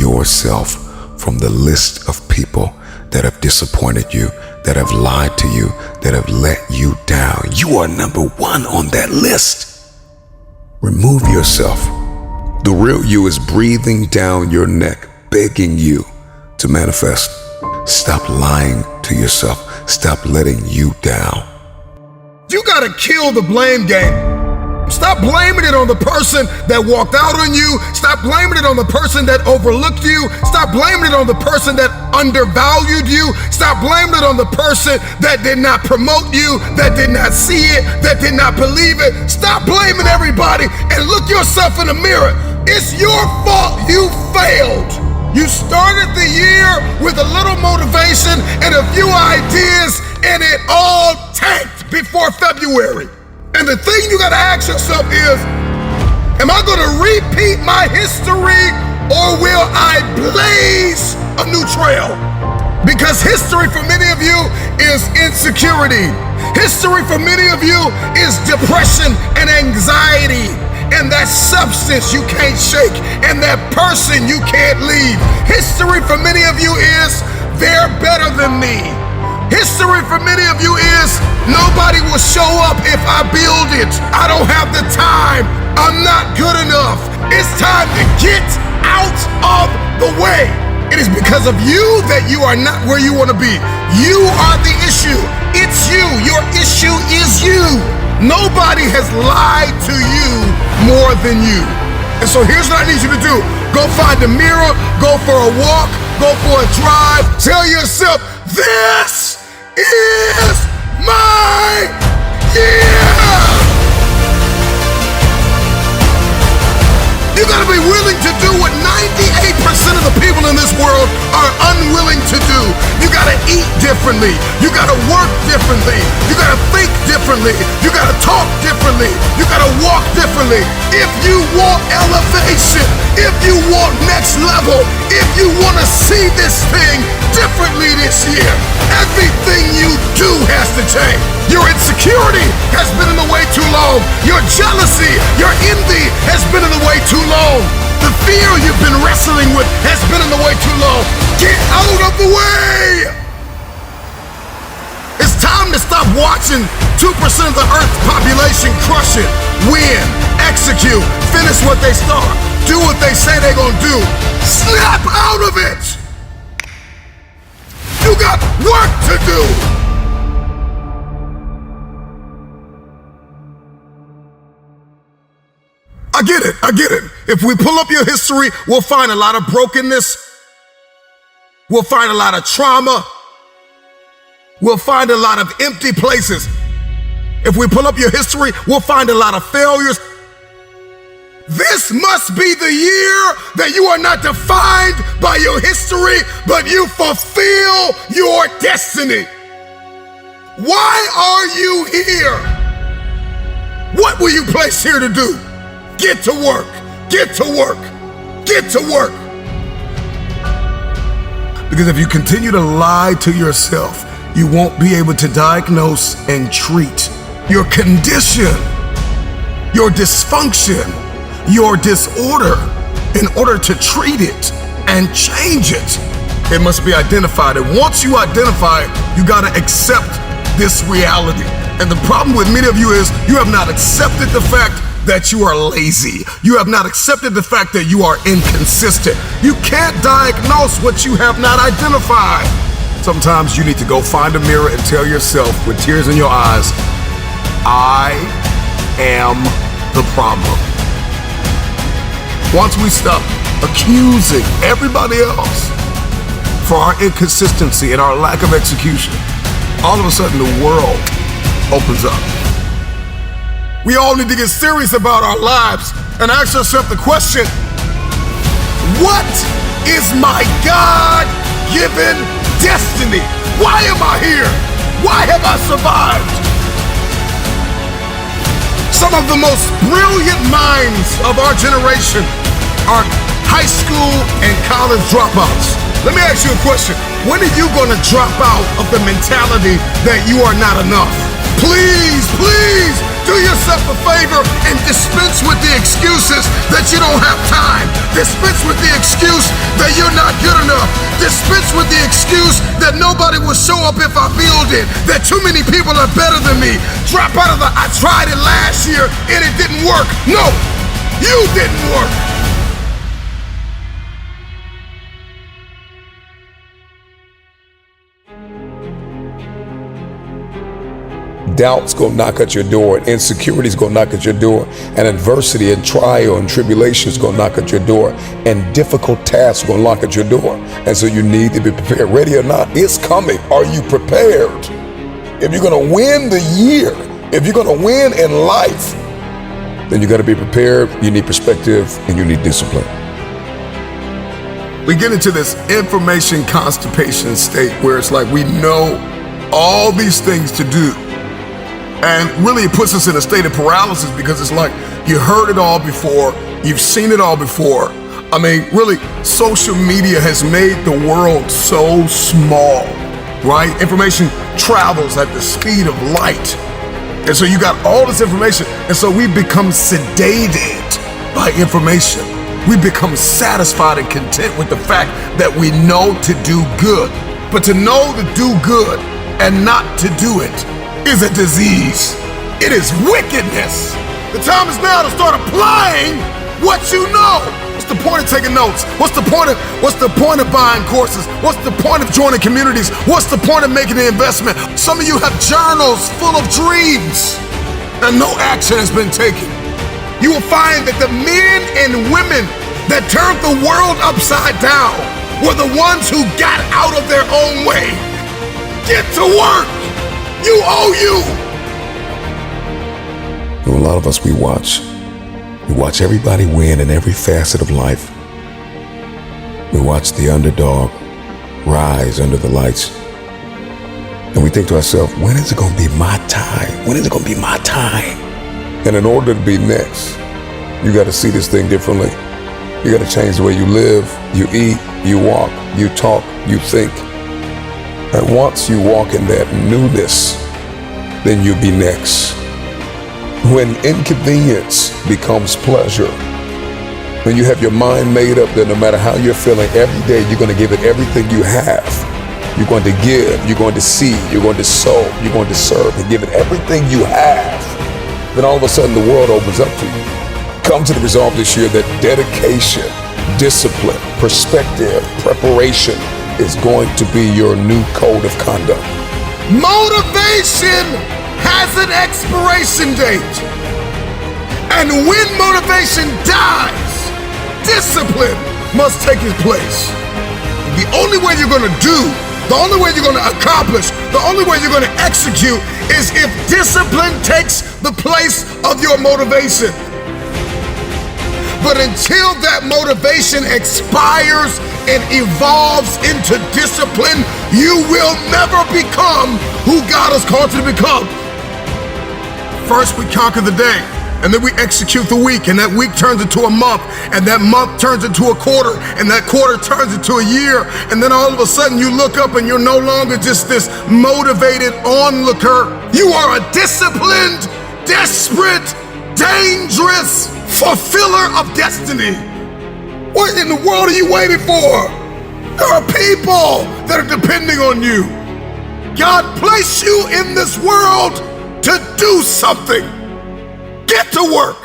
yourself from the list of people that have disappointed you, that have lied to you, that have let you down. You are number one on that list. Remove yourself. The real you is breathing down your neck, begging you to manifest. Stop lying to yourself. Stop letting you down. You gotta kill the blame game. Stop blaming it on the person that walked out on you. Stop blaming it on the person that overlooked you. Stop blaming it on the person that undervalued you. Stop blaming it on the person that did not promote you, that did not see it, that did not believe it. Stop blaming everybody and look yourself in the mirror. It's your fault you failed. You started the year with a little motivation and a few ideas, and it all tanked before February. And the thing you gotta ask yourself is, am I gonna repeat my history or will I blaze a new trail? Because history for many of you is insecurity. History for many of you is depression and anxiety. And that substance you can't shake, and that person you can't leave. History for many of you is, they're better than me. History for many of you is, nobody will show up if I build it. I don't have the time. I'm not good enough. It's time to get out of the way. It is because of you that you are not where you want to be. You are the issue. It's you. Your issue is you. Nobody has lied to you more than you. And so here's what I need you to do. Go find a mirror, go for a walk, go for a drive. Tell yourself, this is my year. You gotta be willing to do what 98% of the people in this world are unwilling to do. You gotta eat differently. You gotta work differently. You gotta think differently. You gotta talk differently. You gotta walk differently. If you want elevation, if you want next level, if you wanna see this thing differently this year, everything you do has to change. Your insecurity has been in the way too long. Your jealousy, your envy has been in the way too long. The fear you've been wrestling with has been in the way too long. Get out of the way! It's time to stop watching 2% of the Earth's population crush it, win, execute, finish what they start, do what they say they're gonna do. Snap out of it! You got work to do! I get it. If we pull up your history, we'll find a lot of brokenness. We'll find a lot of trauma. We'll find a lot of empty places. If we pull up your history, we'll find a lot of failures. This must be the year that you are not defined by your history, but you fulfill your destiny. Why are you here? What were you placed here to do? Get to work, get to work, get to work. Because if you continue to lie to yourself, you won't be able to diagnose and treat your condition, your dysfunction, your disorder. In order to treat it and change it, it must be identified. And once you identify it, you gotta accept this reality. And the problem with many of you is you have not accepted the fact that you are lazy. You have not accepted the fact that you are inconsistent. You can't diagnose what you have not identified. Sometimes you need to go find a mirror and tell yourself with tears in your eyes, I am the problem. Once we stop accusing everybody else for our inconsistency and our lack of execution, all of a sudden the world opens up. We all need to get serious about our lives and ask ourselves the question, what is my God-given destiny? Why am I here? Why have I survived? Some of the most brilliant minds of our generation are high school and college dropouts. Let me ask you a question. When are you gonna drop out of the mentality that you are not enough? Please, do yourself a favor and dispense with the excuses that you don't have time. Dispense with the excuse that you're not good enough. Dispense with the excuse that nobody will show up if I build it, that too many people are better than me. Drop out of I tried it last year and it didn't work. No, you didn't work. Doubt's gonna knock at your door, and insecurity's gonna knock at your door, and adversity and trial and tribulation is gonna knock at your door, and difficult tasks are gonna knock at your door. And so you need to be prepared. Ready or not, it's coming. Are you prepared? If you're gonna win the year, if you're gonna win in life, then you gotta be prepared. You need perspective and you need discipline. We get into this information constipation state where it's like we know all these things to do. And really it puts us in a state of paralysis because it's like you heard it all before, you've seen it all before. I mean, really, social media has made the world so small, right? Information travels at the speed of light. And so you got all this information, and so we become sedated by information. We become satisfied and content with the fact that we know to do good. But to know to do good and not to do it is a disease. It is wickedness. The time is now to start applying what you know. What's the point of taking notes? What's the point of buying courses? What's the point of joining communities? What's the point of making an investment? Some of you have journals full of dreams and no action has been taken. You will find that the men and women that turned the world upside down were the ones who got out of their own way. Get to work. You owe you. A lot of us, we watch everybody win in every facet of life. We watch the underdog rise under the lights. And we think to ourselves, when is it going to be my time? When is it going to be my time? And in order to be next, you got to see this thing differently. You got to change the way you live, you eat, you walk, you talk, you think. And once you walk in that newness, then you'll be next. When inconvenience becomes pleasure, when you have your mind made up that no matter how you're feeling, every day you're going to give it everything you have. You're going to give, you're going to see, you're going to sow, you're going to serve, and give it everything you have. Then all of a sudden the world opens up to you. Come to the resolve this year that dedication, discipline, perspective, preparation is going to be your new code of conduct. Motivation has an expiration date. And when motivation dies, discipline must take its place. The only way you're going to do, the only way you're going to accomplish, the only way you're going to execute is if discipline takes the place of your motivation. But until that motivation expires and evolves into discipline, you will never become who God has called you to become. First, we conquer the day, and then we execute the week, and that week turns into a month, and that month turns into a quarter, and that quarter turns into a year, and then all of a sudden you look up and you're no longer just this motivated onlooker. You are a disciplined, desperate, dangerous fulfiller of destiny. What in the world are you waiting for? There are people that are depending on you. God placed you in this world to do something. Get to work.